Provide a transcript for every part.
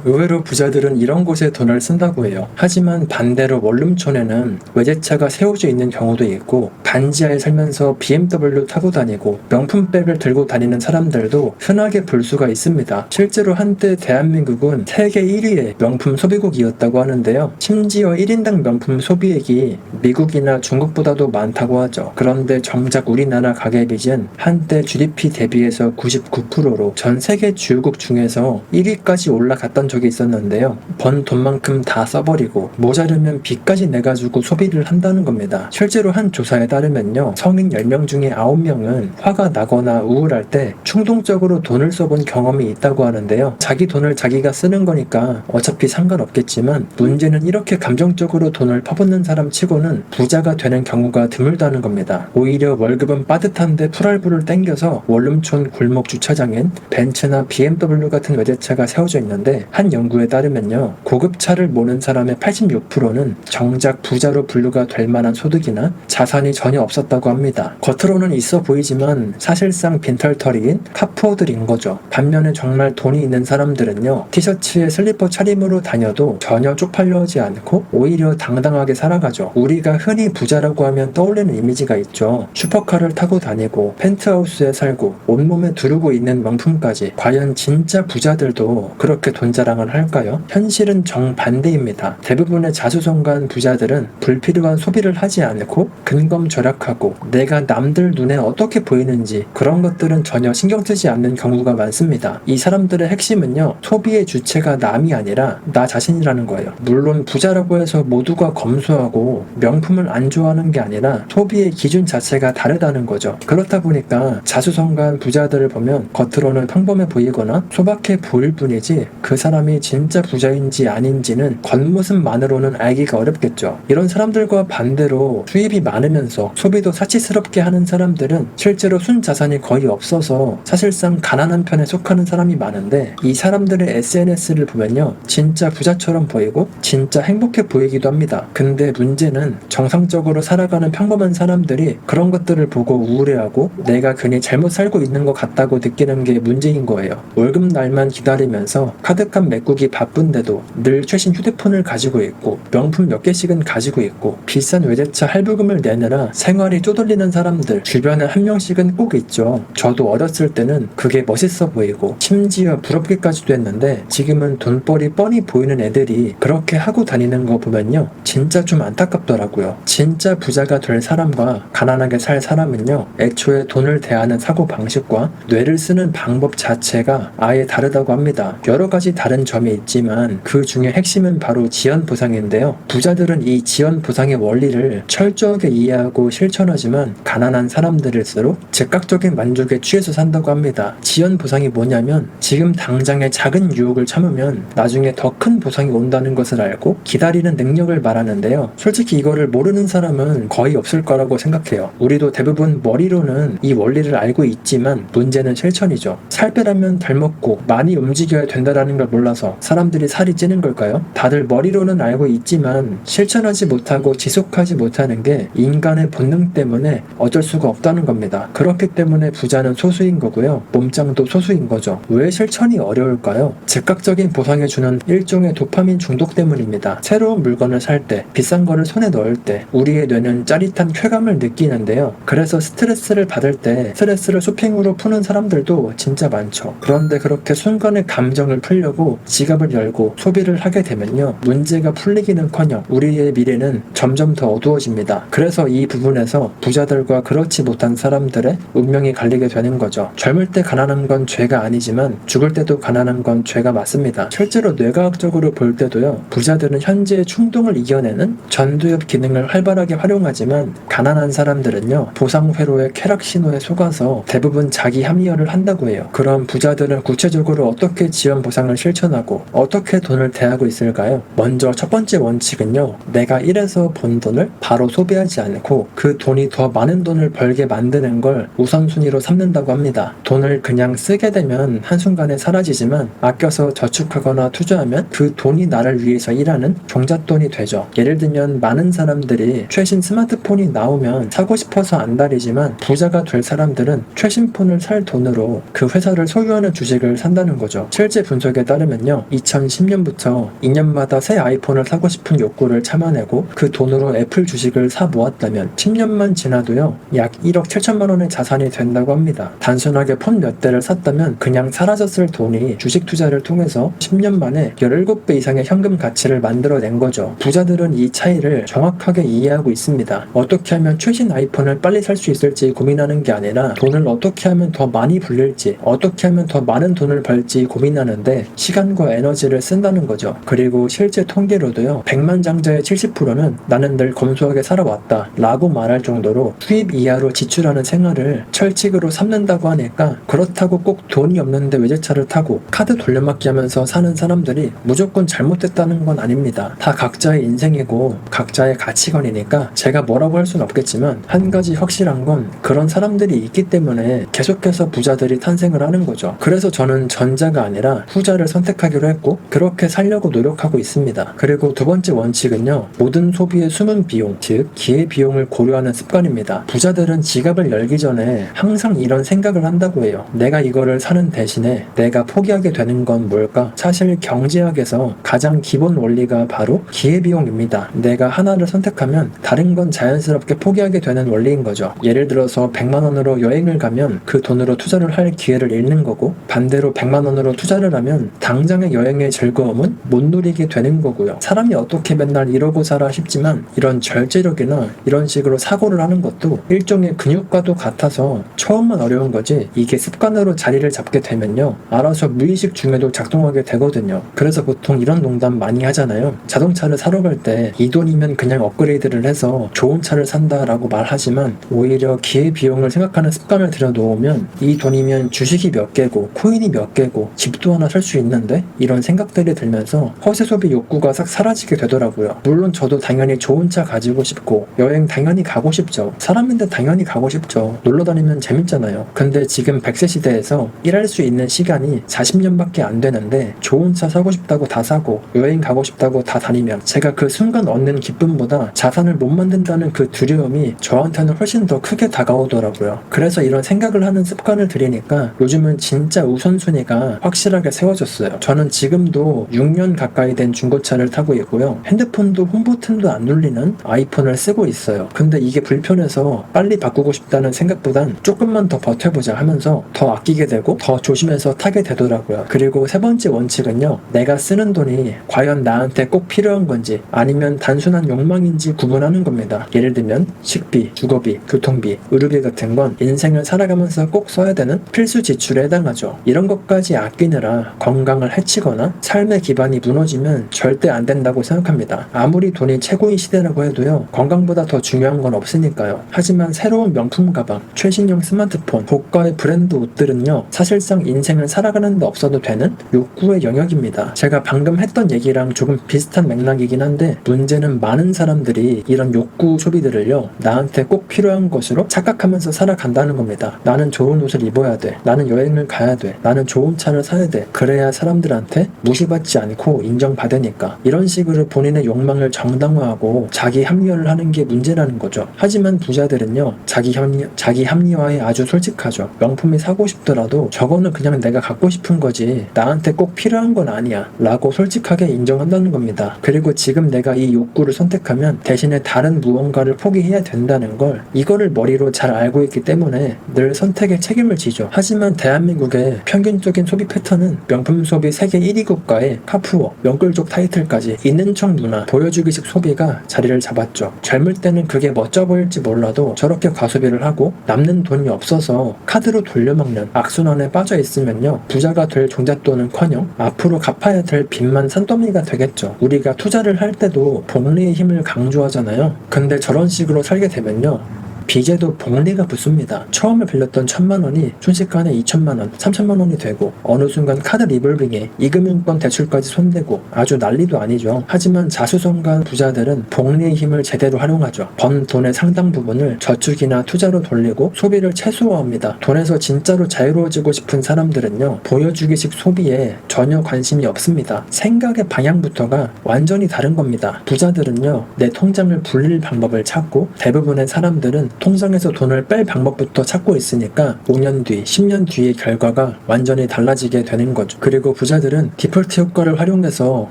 의외로 부자들은 이런 곳에 돈을 쓴다고 해요. 하지만 반대로 원룸촌에는 외제차가 세워져 있는 경우도 있고 반지하에 살면서 BMW 타고 다니고 명품백을 들고 다니는 사람들도 흔하게 볼 수가 있습니다. 실제로 한때 대한민국은 세계 1위의 명품 소비국이었다고 하는데요. 심지어 1인당 명품 소비액이 미국이나 중국보다도 많다고 하죠. 그런데 정작 우리나라 가계빚은 한때 GDP 대비해서 99%로 전 세계 주요국 중에서 1위까지 올라갔던 적이 있었는데요. 번 돈만큼 다 써버리고 모자르면 빚까지 내가지고 소비를 한다는 겁니다. 실제로 한 조사에 따르면요. 성인 10명 중에 9명은 화가 나거나 우울할 때 충동적으로 돈을 써본 경험이 있다고 하는데요. 자기 돈을 자기가 쓰는 거니까 어차피 상관없겠지만 문제는 이렇게 감정적으로 돈을 퍼붓는 사람 치고는 부자가 되는 경우가 드물다는 겁니다. 오히려 월급은 빠듯한데 풀알부를 땡겨서 원룸촌 골목 주차장엔 벤츠나 BMW 같은 외제차가 세워져 있는데 한 연구에 따르면요. 고급차를 모는 사람의 86%는 정작 부자로 분류가 될 만한 소득이나 자산이 전혀 없었다고 합니다. 겉으로는 있어 보이지만 사실상 빈털터리인 카푸어들인 거죠. 반면에 정말 돈이 있는 사람들은요. 티셔츠에 슬리퍼 차림으로 다녀도 전혀 쪽팔려 하지 않고 오히려 당당하게 살아가죠. 우리가 흔히 부자라고 하면 떠올리는 이미지가 있죠. 슈퍼카를 타고 다니고 펜트하우스에 살고 온몸에 두르고 있는 명품까지. 과연 진짜 부자들도 그렇게 돈 자랑을 할까요? 현실은 정반대입니다. 대부분의 자수성가한 부자들은 불필요한 소비를 하지 않고 근검절약하고 내가 남들 눈에 어떻게 보이는지 그런 것들은 전혀 신경 쓰지 않는 경우가 많습니다. 이 사람들의 핵심은요. 소비의 주체가 남이 아니라 나 자신이라는 거예요. 물론 부자라고 해서 모두가 검소하고 명품을 안 좋아하는 게 아니라 소비의 기준 자체가 다르다는 거죠. 그렇다 보니까 자수성가한 부자들을 보면 겉으로는 평범해 보이거나 소박해 보일 뿐이지 그 사람이 진짜 부자인지 아닌지는 겉모습만으로는 알기가 어렵겠죠. 이런 사람들과 반대로 수입이 많으면서 소비도 사치스럽게 하는 사람들은 실제로 순자산이 거의 없어서 사실상 가난한 편에 속하는 사람이 많은데 이 사람들의 SNS를 보면요. 진짜 부자처럼 보이고 진짜 행복해 보이기도 합니다. 근데 문제는 정상적으로 살아가는 평범한 사람들이 그런 것들을 보고 우울해하고 내가 괜히 잘못 살고 있는 것 같다고 느끼는 게 문제인 거예요. 월급 날만 기다리면서 카드값 메꾸기 바쁜데도 늘 최신 휴대폰을 가지고 있고 명품 몇 개씩은 가지고 있고 비싼 외제차 할부금을 내느라 생활이 쪼들리는 사람들 주변에 한 명씩은 꼭 있죠. 저도 어렸을 때는 그게 멋있어 보이고 심지어 부럽기까지도 했는데 지금은 돈벌이 뻔히 보이는 애들이 그렇게 하고 다니는 거 보면요. 진짜 좀 안타깝더라고요. 진짜 부자가 될 사람과 가난하게 살 사람은요. 애초에 돈을 대하는 사고방식과 뇌를 쓰는 방법 자체가 아예 다르다고 합니다. 여러 가지 다른 점이 있지만 그 중에 핵심은 바로 지연보상인데요. 부자들은 이 지연보상의 원리를 철저하게 이해하고 실천하지만 가난한 사람들일수록 즉각적인 만족에 취해서 산다고 합니다. 지연보상이 뭐냐면 지금 당장의 작은 유혹을 참으면 나중에 더 큰 보상이 온다는 것을 알고 기다리는 능력을 말하는데요. 솔직히 이거를 모르는 사람은 거의 없을 거라고 생각해요. 우리도 대부분 머리로는 이 원리를 알고 있지만 문제는 실천이죠. 살 빼려면 덜 먹고 많이 움직여야 된다는 걸 몰라서 사람들이 살이 찌는 걸까요? 다들 머리로는 알고 있지만 실천하지 못하고 지속하지 못하는 게 인간의 본능 때문에 어쩔 수가 없다는 겁니다. 그렇기 때문에 부자는 소수인 거고요. 몸짱도 소수인 거죠. 왜 실천이 어려울까요? 즉각적인 보상을 주는 일종의 도파민 중독 때문입니다. 새로운 물건을 살 때, 비싼 거를 손에 넣을 때 우리의 뇌는 짜릿한 쾌감을 느끼는데요. 그래서 스트레스를 받을 때 스트레스를 쇼핑으로 푸는 사람들도 진짜 많죠. 그런데 그렇게 순간의 감정을 풀려고 지갑을 열고 소비를 하게 되면요. 문제가 풀리기는커녕 우리의 미래는 점점 더 어두워집니다. 그래서 이 부분에서 부자들과 그렇지 못한 사람들의 운명이 갈리게 되는 거죠. 젊을 때 가난한 건 죄가 아니지만 죽을 때도 가난한 건 죄가 맞습니다. 실제로 뇌과학적으로 볼 때도요. 부자들은 현재의 충동을 이겨내는 전두엽 기능을 활발하게 활용하지만 가난한 사람들은요. 보상회로의 쾌락 신호에 속아서 대부분 자기 합리화를 한다고 해요. 그럼 부자들은 구체적으로 어떻게 지연 보상을 실천하고 어떻게 돈을 대하고 있을까요? 먼저 첫 번째 원칙은요. 내가 일해서 번 돈을 바로 소비하지 않고 그 돈이 더 많은 돈을 벌게 만드는 걸 우선순위로 삼는다고 합니다. 돈을 그냥 쓰게 되면 한순간에 사라지지만 아껴서 저축하거나 투자하면 그 돈이 나를 위해서 일하는 종잣돈이 되죠. 예를 들면 많은 사람들이 최신 스마트폰이 나오면 사고 싶어서 안달이지만 부자가 될 사람들은 최신 폰을 살 돈으로 그 회사를 소유하는 주식을 산다는 거죠. 실제 분석에 따르면 하냐면요. 2010년부터 2년마다 새 아이폰을 사고 싶은 욕구를 참아내고 그 돈으로 애플 주식을 사 모았다면 10년만 지나도요. 약 1억 7천만 원의 자산이 된다고 합니다. 단순하게 폰 몇 대를 샀다면 그냥 사라졌을 돈이 주식 투자를 통해서 10년 만에 17배 이상의 현금 가치를 만들어낸 거죠. 부자들은 이 차이를 정확하게 이해하고 있습니다. 어떻게 하면 최신 아이폰을 빨리 살 수 있을지 고민하는 게 아니라 돈을 어떻게 하면 더 많이 불릴지, 어떻게 하면 더 많은 돈을 벌지 고민하는데 시간과 에너지를 쓴다는 거죠. 그리고 실제 통계로도요. 100만 장자의 70%는 나는 늘 검소하게 살아왔다 라고 말할 정도로 수입 이하로 지출하는 생활을 철칙으로 삼는다고 하니까 그렇다고 꼭 돈이 없는데 외제차를 타고 카드 돌려막기 하면서 사는 사람들이 무조건 잘못됐다는 건 아닙니다. 다 각자의 인생이고 각자의 가치관이니까 제가 뭐라고 할 수는 없겠지만 한 가지 확실한 건 그런 사람들이 있기 때문에 계속해서 부자들이 탄생을 하는 거죠. 그래서 저는 전자가 아니라 후자를 선택하기로 했고 그렇게 살려고 노력하고 있습니다. 그리고 두 번째 원칙은요. 모든 소비의 숨은 비용, 즉 기회비용을 고려하는 습관입니다. 부자들은 지갑을 열기 전에 항상 이런 생각을 한다고 해요. 내가 이거를 사는 대신에 내가 포기하게 되는 건 뭘까? 사실 경제학에서 가장 기본 원리가 바로 기회비용입니다. 내가 하나를 선택하면 다른 건 자연스럽게 포기하게 되는 원리인 거죠. 예를 들어서 100만 원으로 여행을 가면 그 돈으로 투자를 할 기회를 잃는 거고 반대로 100만 원으로 투자를 하면 당장의 여행의 즐거움은 못 누리게 되는 거고요. 사람이 어떻게 맨날 이러고 살아 싶지만 이런 절제력이나 이런 식으로 사고를 하는 것도 일종의 근육과도 같아서 처음만 어려운 거지 이게 습관으로 자리를 잡게 되면요. 알아서 무의식 중에도 작동하게 되거든요. 그래서 보통 이런 농담 많이 하잖아요. 자동차를 사러 갈 때 이 돈이면 그냥 업그레이드를 해서 좋은 차를 산다라고 말하지만 오히려 기회비용을 생각하는 습관을 들여놓으면 이 돈이면 주식이 몇 개고 코인이 몇 개고 집도 하나 살 수 있는데 이런 생각들이 들면서 허세 소비 욕구가 싹 사라지게 되더라고요. 물론 저도 당연히 좋은 차 가지고 싶고 여행 당연히 가고 싶죠. 사람인데 당연히 가고 싶죠. 놀러 다니면 재밌잖아요. 근데 지금 100세 시대에서 일할 수 있는 시간이 40년밖에 안 되는데 좋은 차 사고 싶다고 다 사고 여행 가고 싶다고 다 다니면 제가 그 순간 얻는 기쁨보다 자산을 못 만든다는 그 두려움이 저한테는 훨씬 더 크게 다가오더라고요. 그래서 이런 생각을 하는 습관을 들이니까 요즘은 진짜 우선순위가 확실하게 세워졌어요. 저는 지금도 6년 가까이 된 중고차를 타고 있고요. 핸드폰도 홈 버튼도 안 눌리는 아이폰을 쓰고 있어요. 근데 이게 불편해서 빨리 바꾸고 싶다는 생각보단 조금만 더 버텨보자 하면서 더 아끼게 되고 더 조심해서 타게 되더라고요. 그리고 세 번째 원칙은요. 내가 쓰는 돈이 과연 나한테 꼭 필요한 건지 아니면 단순한 욕망인지 구분하는 겁니다. 예를 들면 식비, 주거비, 교통비, 의료비 같은 건 인생을 살아가면서 꼭 써야 되는 필수 지출에 해당하죠. 이런 것까지 아끼느라 건강을 해치거나 삶의 기반이 무너지면 절대 안 된다고 생각합니다. 아무리 돈이 최고인 시대라고 해도요. 건강보다 더 중요한 건 없으니까요. 하지만 새로운 명품 가방, 최신형 스마트폰, 고가의 브랜드 옷들은요. 사실상 인생을 살아가는 데 없어도 되는 욕구의 영역입니다. 제가 방금 했던 얘기랑 조금 비슷한 맥락이긴 한데 문제는 많은 사람들이 이런 욕구 소비들을요. 나한테 꼭 필요한 것으로 착각하면서 살아간다는 겁니다. 나는 좋은 옷을 입어야 돼. 나는 여행을 가야 돼. 나는 좋은 차를 사야 돼. 그래야 사람들한테 무시받지 않고 인정받으니까. 이런 식으로 본인의 욕망을 정당화하고 자기 합리화를 하는 게 문제라는 거죠. 하지만 부자들은요. 자기 합리화에 아주 솔직하죠. 명품이 사고 싶더라도 저거는 그냥 내가 갖고 싶은 거지 나한테 꼭 필요한 건 아니야 라고 솔직하게 인정한다는 겁니다. 그리고 지금 내가 이 욕구를 선택하면 대신에 다른 무언가를 포기해야 된다는 걸 이거를 머리로 잘 알고 있기 때문에 늘 선택에 책임을 지죠. 하지만 대한민국의 평균적인 소비 패턴은 명품 소비 세계 1위 국가의 카푸어, 명끌족 타이틀까지 있는 척 문화, 보여주기식 소비가 자리를 잡았죠. 젊을 때는 그게 멋져 보일지 몰라도 저렇게 과소비를 하고 남는 돈이 없어서 카드로 돌려먹는 악순환에 빠져 있으면요. 부자가 될 종잣돈은커녕 앞으로 갚아야 될 빚만 산더미가 되겠죠. 우리가 투자를 할 때도 복리의 힘을 강조하잖아요. 근데 저런 식으로 살게 되면요. 빚에도 복리가 붙습니다. 처음에 빌렸던 1,000만 원이 순식간에 2,000만 원, 3,000만 원이 되고 어느 순간 카드 리볼빙에 이금융권 대출까지 손대고 아주 난리도 아니죠. 하지만 자수성가한 부자들은 복리의 힘을 제대로 활용하죠. 번 돈의 상당 부분을 저축이나 투자로 돌리고 소비를 최소화합니다. 돈에서 진짜로 자유로워지고 싶은 사람들은요. 보여주기식 소비에 전혀 관심이 없습니다. 생각의 방향부터가 완전히 다른 겁니다. 부자들은요. 내 통장을 불릴 방법을 찾고 대부분의 사람들은 통장에서 돈을 뺄 방법부터 찾고 있으니까 5년 뒤, 10년 뒤의 결과가 완전히 달라지게 되는 거죠. 그리고 부자들은 디폴트 효과를 활용해서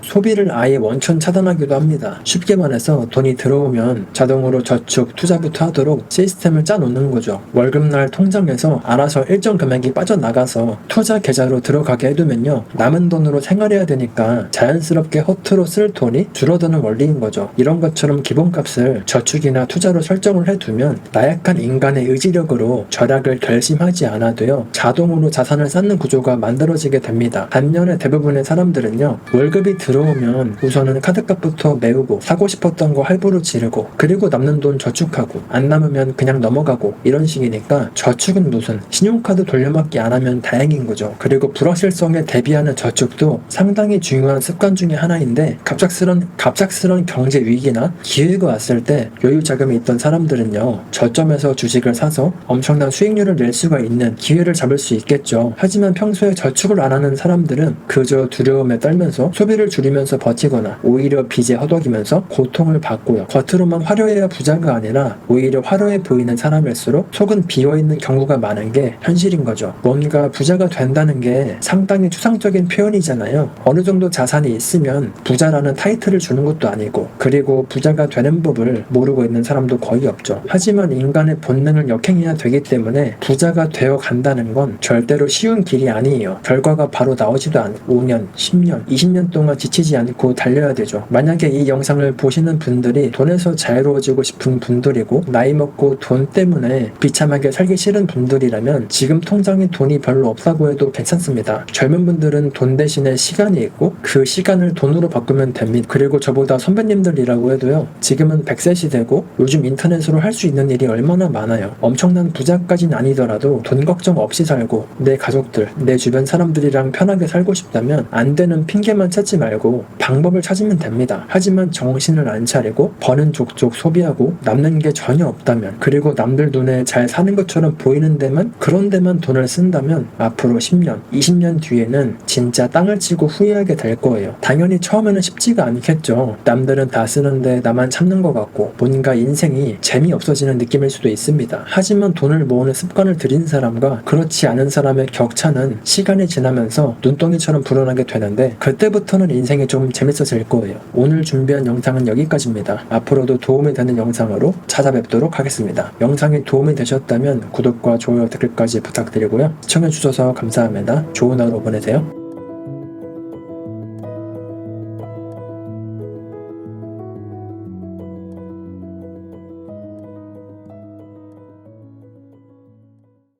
소비를 아예 원천 차단하기도 합니다. 쉽게 말해서 돈이 들어오면 자동으로 저축, 투자부터 하도록 시스템을 짜놓는 거죠. 월급날 통장에서 알아서 일정 금액이 빠져나가서 투자 계좌로 들어가게 해두면요, 남은 돈으로 생활해야 되니까 자연스럽게 허투루 쓸 돈이 줄어드는 원리인 거죠. 이런 것처럼 기본값을 저축이나 투자로 설정을 해두면 나약한 인간의 의지력으로 절약을 결심하지 않아도요, 자동으로 자산을 쌓는 구조가 만들어지게 됩니다. 반면에 대부분의 사람들은요, 월급이 들어오면 우선은 카드값부터 메우고 사고 싶었던 거 할부로 지르고 그리고 남는 돈 저축하고 안 남으면 그냥 넘어가고 이런 식이니까 저축은 무슨, 신용카드 돌려막기 안 하면 다행인 거죠. 그리고 불확실성에 대비하는 저축도 상당히 중요한 습관 중에 하나인데, 갑작스런 경제 위기나 기회가 왔을 때 여유 자금이 있던 사람들은요, 저점에서 주식을 사서 엄청난 수익률을 낼 수가 있는 기회를 잡을 수 있겠죠. 하지만 평소에 저축을 안 하는 사람들은 그저 두려움에 떨면서 소비를 줄이면서 버티거나 오히려 빚에 허덕이면서 고통을 받고요. 겉으로만 화려해야 부자가 아니라 오히려 화려해 보이는 사람일수록 속은 비어있는 경우가 많은 게 현실인 거죠. 뭔가 부자가 된다는 게 상당히 추상적인 표현이잖아요. 어느 정도 자산이 있으면 부자라는 타이틀을 주는 것도 아니고, 그리고 부자가 되는 법을 모르고 있는 사람도 거의 없죠. 하지만 인간의 본능을 역행해야 되기 때문에 부자가 되어 간다는 건 절대로 쉬운 길이 아니에요. 결과가 바로 나오지도 않고 5년, 10년, 20년 동안 지치지 않고 달려야 되죠. 만약에 이 영상을 보시는 분들이 돈에서 자유로워지고 싶은 분들이고 나이 먹고 돈 때문에 비참하게 살기 싫은 분들이라면 지금 통장에 돈이 별로 없다고 해도 괜찮습니다. 젊은 분들은 돈 대신에 시간이 있고 그 시간을 돈으로 바꾸면 됩니다. 그리고 저보다 선배님들이라고 해도요, 지금은 100세 시대고 요즘 인터넷으로 할 수 있는 일이 얼마나 많아요. 엄청난 부자까진 아니더라도 돈 걱정 없이 살고 내 가족들, 내 주변 사람들이랑 편하게 살고 싶다면 안 되는 핑계만 찾지 말고 방법을 찾으면 됩니다. 하지만 정신을 안 차리고 버는 족족 소비하고 남는 게 전혀 없다면, 그리고 남들 눈에 잘 사는 것처럼 보이는 데만, 그런 데만 돈을 쓴다면 앞으로 10년, 20년 뒤에는 진짜 땅을 치고 후회하게 될 거예요. 당연히 처음에는 쉽지가 않겠죠. 남들은 다 쓰는데 나만 참는 것 같고 뭔가 인생이 재미없어지는 느낌일 수도 있습니다. 하지만 돈을 모으는 습관을 들인 사람과 그렇지 않은 사람의 격차는 시간이 지나면서 눈덩이처럼 불어나게 되는데, 그때부터는 인생이 좀 재밌어질 거예요. 오늘 준비한 영상은 여기까지입니다. 앞으로도 도움이 되는 영상으로 찾아뵙도록 하겠습니다. 영상이 도움이 되셨다면 구독과 좋아요, 댓글까지 부탁드리고요. 시청해주셔서 감사합니다. 좋은 하루 보내세요.